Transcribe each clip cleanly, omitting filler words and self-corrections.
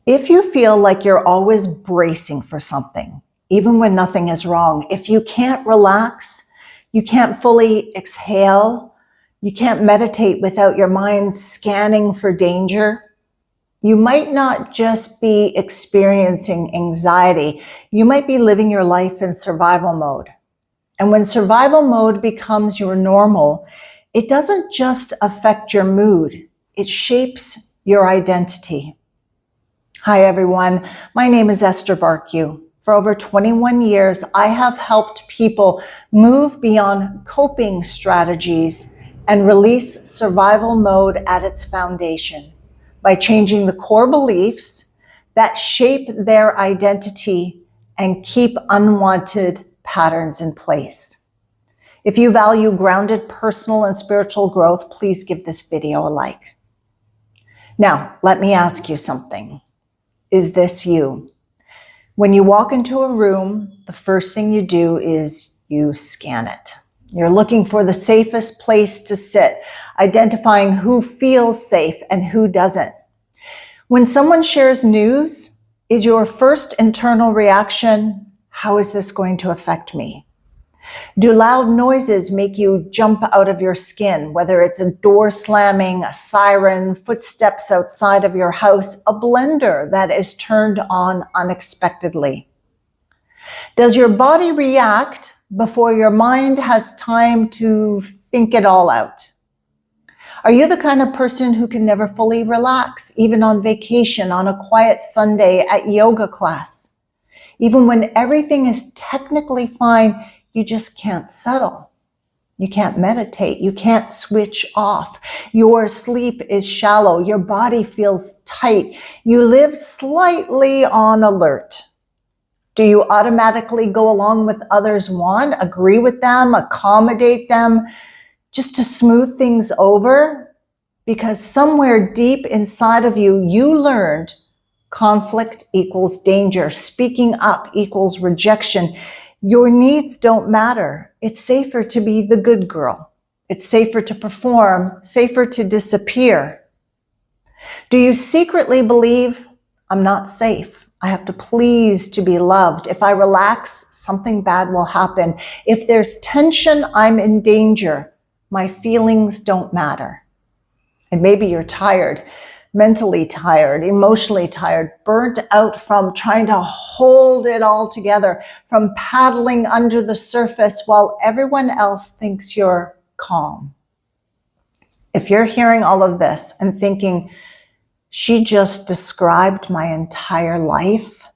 If you feel like you're always bracing for something, even when nothing is wrong, if you can't relax, you can't fully exhale, you can't meditate without your mind scanning for danger, you might not just be experiencing anxiety, you might be living your life in survival mode. And when survival mode becomes your normal, it doesn't just affect your mood, it shapes your identity. Hi everyone, my name is Esther Bartkiw. For over 21 years, I have helped people move beyond coping strategies and release survival mode at its foundation by changing the core beliefs that shape their identity and keep unwanted patterns in place. If you value grounded personal and spiritual growth, please give this video a like. Now, let me ask you something. Is this you? When you walk into a room, the first thing you do is you scan it. You're looking for the safest place to sit, identifying who feels safe and who doesn't. When someone shares news, is your first internal reaction, how is this going to affect me? Do loud noises make you jump out of your skin, whether it's a door slamming, a siren, footsteps outside of your house, a blender that is turned on unexpectedly? Does your body react before your mind has time to think it all out? Are you the kind of person who can never fully relax, even on vacation, on a quiet Sunday at yoga class? Even when everything is technically fine, you just can't settle. You can't meditate. You can't switch off. Your sleep is shallow. Your body feels tight. You live slightly on alert. Do you automatically go along with others' want, agree with them, accommodate them, just to smooth things over? Because somewhere deep inside of you, you learned conflict equals danger. Speaking up equals rejection. Your needs don't matter. It's safer to be the good girl. It's safer to perform, safer to disappear. Do you secretly believe, I'm not safe? I have to please to be loved. If I relax, something bad will happen. If there's tension, I'm in danger. My feelings don't matter. And maybe you're tired. Mentally tired, emotionally tired, burnt out from trying to hold it all together, from paddling under the surface while everyone else thinks you're calm. If you're hearing all of this and thinking, she just described my entire life,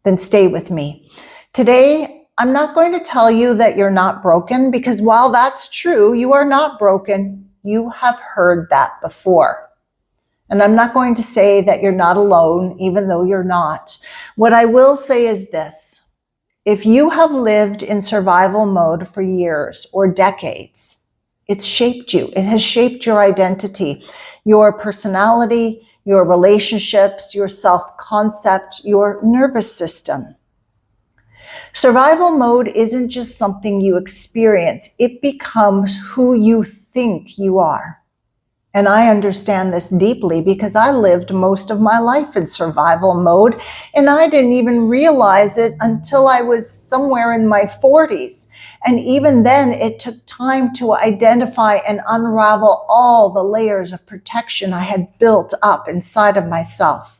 then stay with me. Today, I'm not going to tell you that you're not broken, because while that's true, you are not broken. You have heard that before. And I'm not going to say that you're not alone, even though you're not. What I will say is this. If you have lived in survival mode for years or decades, it's shaped you. It has shaped your identity, your personality, your relationships, your self-concept, your nervous system. Survival mode isn't just something you experience. It becomes who you think you are. And I understand this deeply because I lived most of my life in survival mode, and I didn't even realize it until I was somewhere in my 40s. And even then, it took time to identify and unravel all the layers of protection I had built up inside of myself.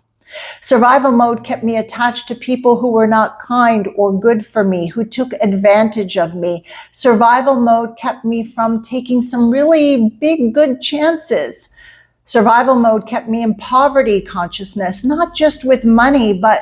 Survival mode kept me attached to people who were not kind or good for me, who took advantage of me. Survival mode kept me from taking some really big, good chances. Survival mode kept me in poverty consciousness, not just with money, but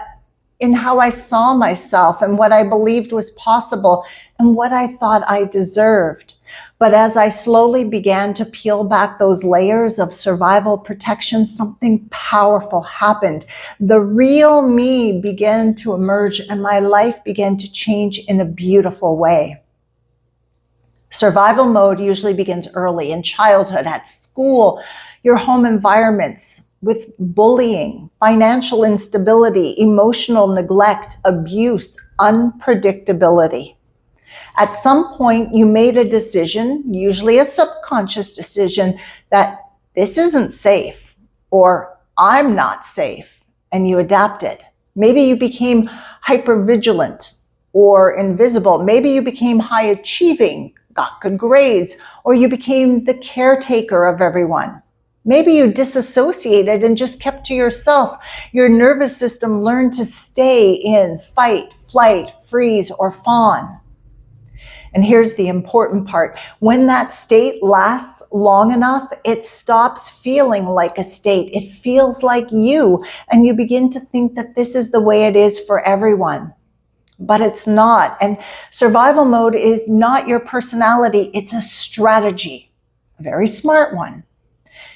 in how I saw myself and what I believed was possible and what I thought I deserved. But as I slowly began to peel back those layers of survival protection, something powerful happened. The real me began to emerge, and my life began to change in a beautiful way. Survival mode usually begins early in childhood, at school, your home environments, with bullying, financial instability, emotional neglect, abuse, unpredictability. At some point, you made a decision, usually a subconscious decision, that this isn't safe, or I'm not safe. and you adapted. Maybe you became hypervigilant or invisible. Maybe you became high achieving, got good grades, or you became the caretaker of everyone. Maybe you disassociated and just kept to yourself. Your nervous system learned to stay in fight, flight, freeze, or fawn. And here's the important part. When that state lasts long enough, it stops feeling like a state. It feels like you, and you begin to think that this is the way it is for everyone. But it's not. And survival mode is not your personality. It's a strategy, a very smart one.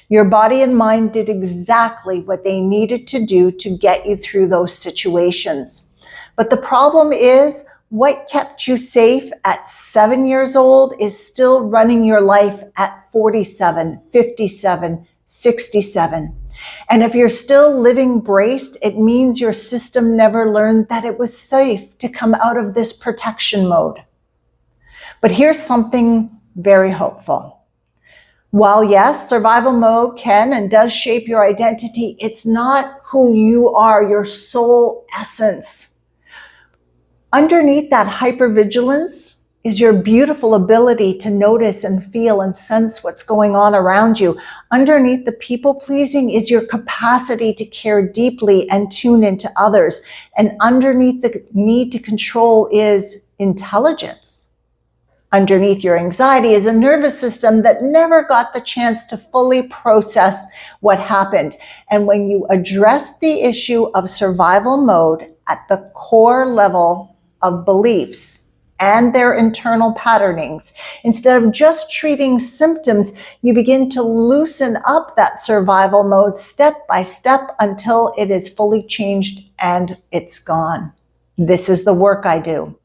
Your body and mind did exactly what they needed to do to get you through those situations. But the problem is, what kept you safe at 7 years old is still running your life at 47, 57, 67. And if you're still living braced, it means your system never learned that it was safe to come out of this protection mode. But here's something very hopeful. While yes, survival mode can and does shape your identity, it's not who you are, your soul essence. Underneath that hypervigilance is your beautiful ability to notice and feel and sense what's going on around you. Underneath the people-pleasing is your capacity to care deeply and tune into others. And underneath the need to control is intelligence. Underneath your anxiety is a nervous system that never got the chance to fully process what happened. And when you address the issue of survival mode at the core level of beliefs and their internal patternings, instead of just treating symptoms, you begin to loosen up that survival mode step by step until it is fully changed and it's gone. This is the work I do.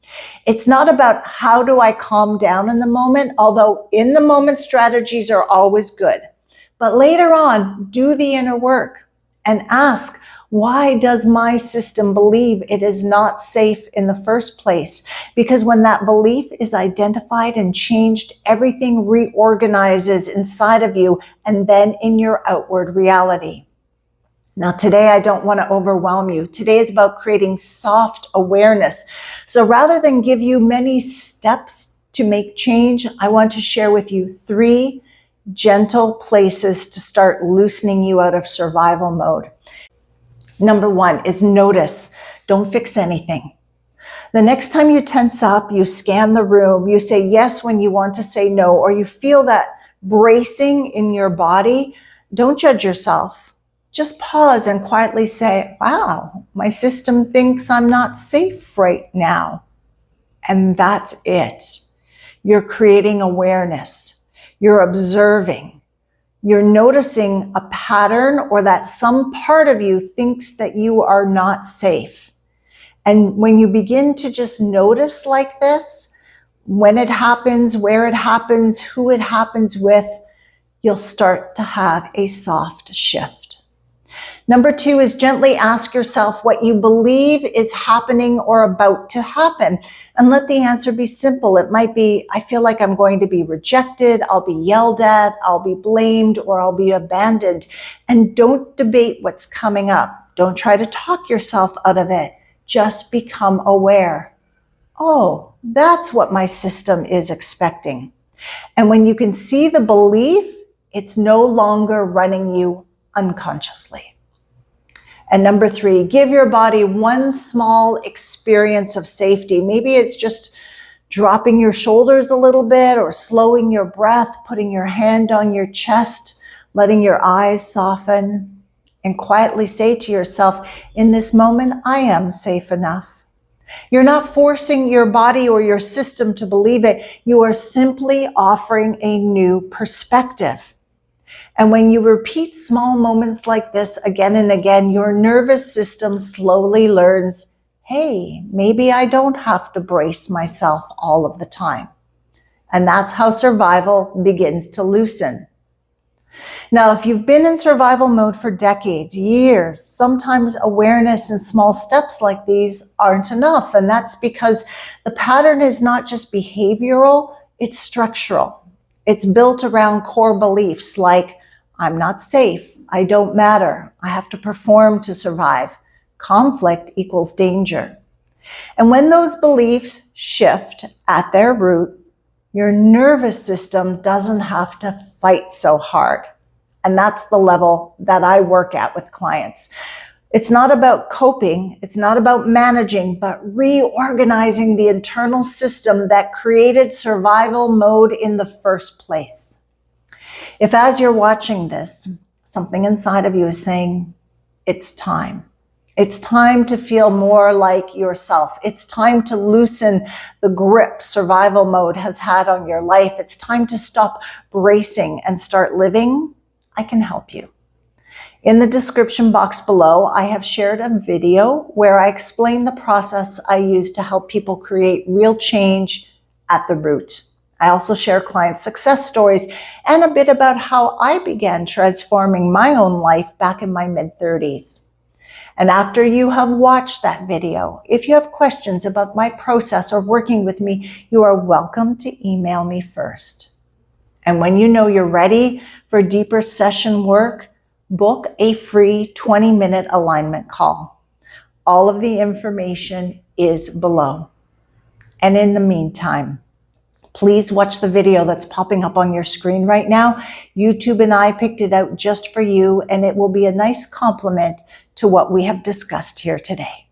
It's not about how do I calm down in the moment, although in the moment strategies are always good. But later on, do the inner work and ask, why does my system believe it is not safe in the first place? Because when that belief is identified and changed, everything reorganizes inside of you and then in your outward reality. Now, today, I don't want to overwhelm you. Today is about creating soft awareness. So rather than give you many steps to make change, I want to share with you 3 gentle places to start loosening you out of survival mode. Number 1 is notice. Don't fix anything. The next time you tense up, you scan the room, you say yes when you want to say no, or you feel that bracing in your body, don't judge yourself. Just pause and quietly say, wow, my system thinks I'm not safe right now. And that's it. You're creating awareness. You're observing. You're noticing a pattern or that some part of you thinks that you are not safe. And when you begin to just notice like this, when it happens, where it happens, who it happens with, you'll start to have a soft shift. Number 2 is gently ask yourself what you believe is happening or about to happen. And let the answer be simple. It might be, I feel like I'm going to be rejected, I'll be yelled at, I'll be blamed, or I'll be abandoned. And don't debate what's coming up. Don't try to talk yourself out of it. Just become aware. Oh, that's what my system is expecting. And when you can see the belief, it's no longer running you unconsciously. And number 3, give your body one small experience of safety. Maybe it's just dropping your shoulders a little bit or slowing your breath, putting your hand on your chest, letting your eyes soften, and quietly say to yourself, in this moment, I am safe enough. You're not forcing your body or your system to believe it. You are simply offering a new perspective. And when you repeat small moments like this again and again, your nervous system slowly learns, hey, maybe I don't have to brace myself all of the time. And that's how survival begins to loosen. Now, if you've been in survival mode for decades, years, sometimes awareness and small steps like these aren't enough. And that's because the pattern is not just behavioral, it's structural. It's built around core beliefs like, I'm not safe, I don't matter, I have to perform to survive. conflict equals danger. And when those beliefs shift at their root, your nervous system doesn't have to fight so hard. And that's the level that I work at with clients. It's not about coping, it's not about managing, but reorganizing the internal system that created survival mode in the first place. If as you're watching this, something inside of you is saying, it's time. It's time to feel more like yourself. It's time to loosen the grip survival mode has had on your life. It's time to stop bracing and start living. I can help you. In the description box below, I have shared a video where I explain the process I use to help people create real change at the root. I also share client success stories and a bit about how I began transforming my own life back in my mid-30s. And after you have watched that video, if you have questions about my process or working with me, you are welcome to email me first. And when you know you're ready for deeper session work, book a free 20-minute alignment call. All of the information is below. And in the meantime, please watch the video that's popping up on your screen right now. YouTube and I picked it out just for you, and it will be a nice complement to what we have discussed here today.